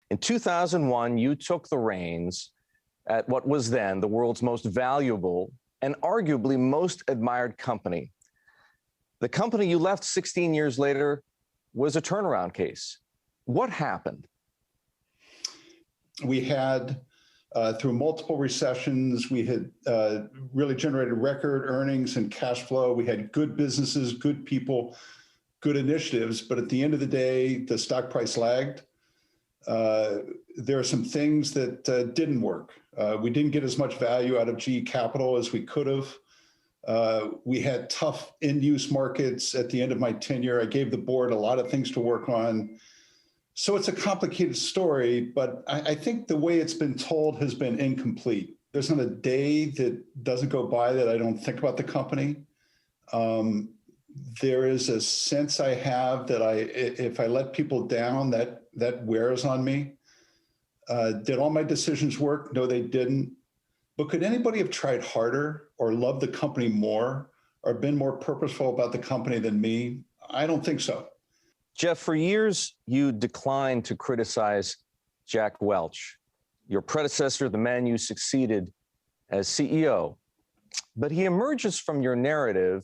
In 2001, you took the reins at what was then the world's most valuable and arguably most admired company. The company you left 16 years later was a turnaround case. What happened? We had, through multiple recessions, we had really generated record earnings and cash flow. We had good businesses, good people, good initiatives, but at the end of the day, the stock price lagged. There are some things that didn't work. We didn't get as much value out of GE Capital as we could have. We had tough end-use markets at the end of my tenure. I gave the board a lot of things to work on. So it's a complicated story, but I think the way it's been told has been incomplete. There's not a day that doesn't go by that I don't think about the company. There is a sense I have that if I let people down, that wears on me. Did all my decisions work? No, they didn't. But could anybody have tried harder or loved the company more or been more purposeful about the company than me? I don't think so. Jeff, for years, you declined to criticize Jack Welch, your predecessor, the man you succeeded as CEO. But he emerges from your narrative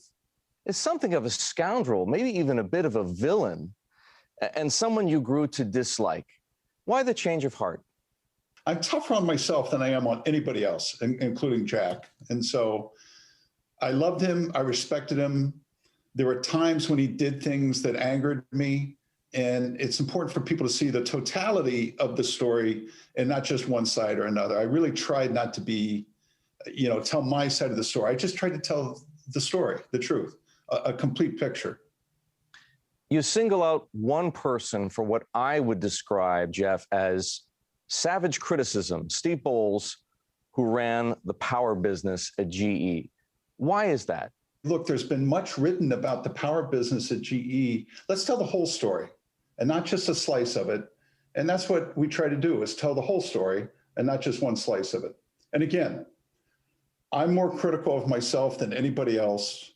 as something of a scoundrel, maybe even a bit of a villain, and someone you grew to dislike. Why the change of heart? I'm tougher on myself than I am on anybody else, including Jack. And so I loved him. I respected him. There were times when he did things that angered me. And it's important for people to see the totality of the story and not just one side or another. I really tried not to be, tell my side of the story. I just tried to tell the story, the truth, a complete picture. You single out one person for what I would describe, Jeff, as savage criticism, Steve Bowles, who ran the power business at GE. Why is that? Look, there's been much written about the power business at GE. Let's tell the whole story and not just a slice of it. And that's what we try to do, is tell the whole story and not just one slice of it. And again, I'm more critical of myself than anybody else.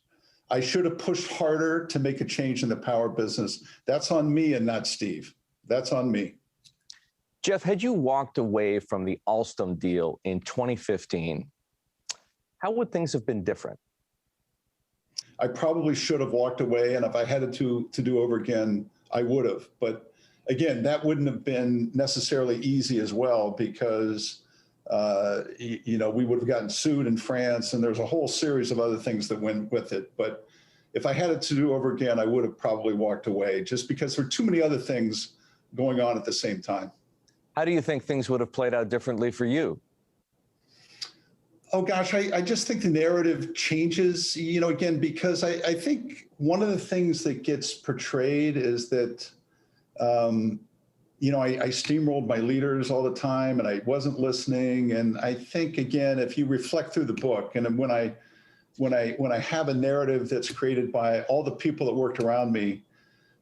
I should have pushed harder to make a change in the power business. That's on me and not Steve. That's on me. Jeff, had you walked away from the Alstom deal in 2015, how would things have been different? I probably should have walked away, and if I had to do over again, I would have. But again, that wouldn't have been necessarily easy as well, because we would have gotten sued in France, and there's a whole series of other things that went with it. But if I had it to do over again, I would have probably walked away, just because there were too many other things going on at the same time. How do you think things would have played out differently for you? Oh, gosh, I just think the narrative changes, again, because I think one of the things that gets portrayed is that, I steamrolled my leaders all the time and I wasn't listening. And I think, again, if you reflect through the book, and when I have a narrative that's created by all the people that worked around me,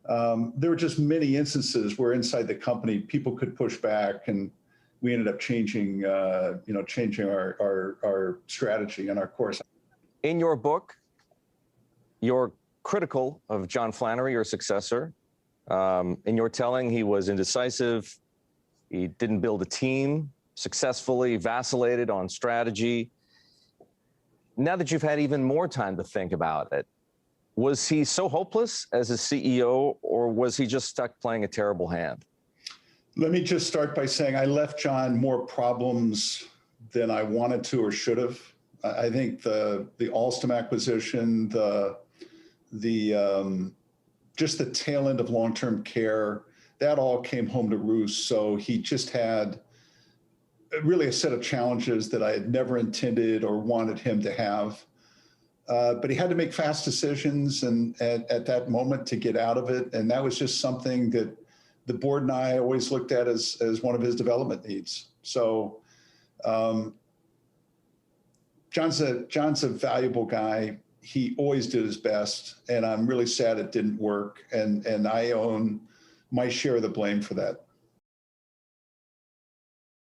there were just many instances where inside the company, people could push back, and we ended up changing our strategy and our course. In your book, you're critical of John Flannery, your successor. In your telling, he was indecisive. He didn't build a team successfully, vacillated on strategy. Now that you've had even more time to think about it, was he so hopeless as a CEO, or was he just stuck playing a terrible hand? Let me just start by saying I left John more problems than I wanted to or should have. I think the Alstom acquisition, just the tail end of long-term care, that all came home to roost. So he just had really a set of challenges that I had never intended or wanted him to have. But he had to make fast decisions and at that moment to get out of it. And that was just something that the board and I always looked at as one of his development needs. So John's a valuable guy. He always did his best, and I'm really sad it didn't work. And I own my share of the blame for that.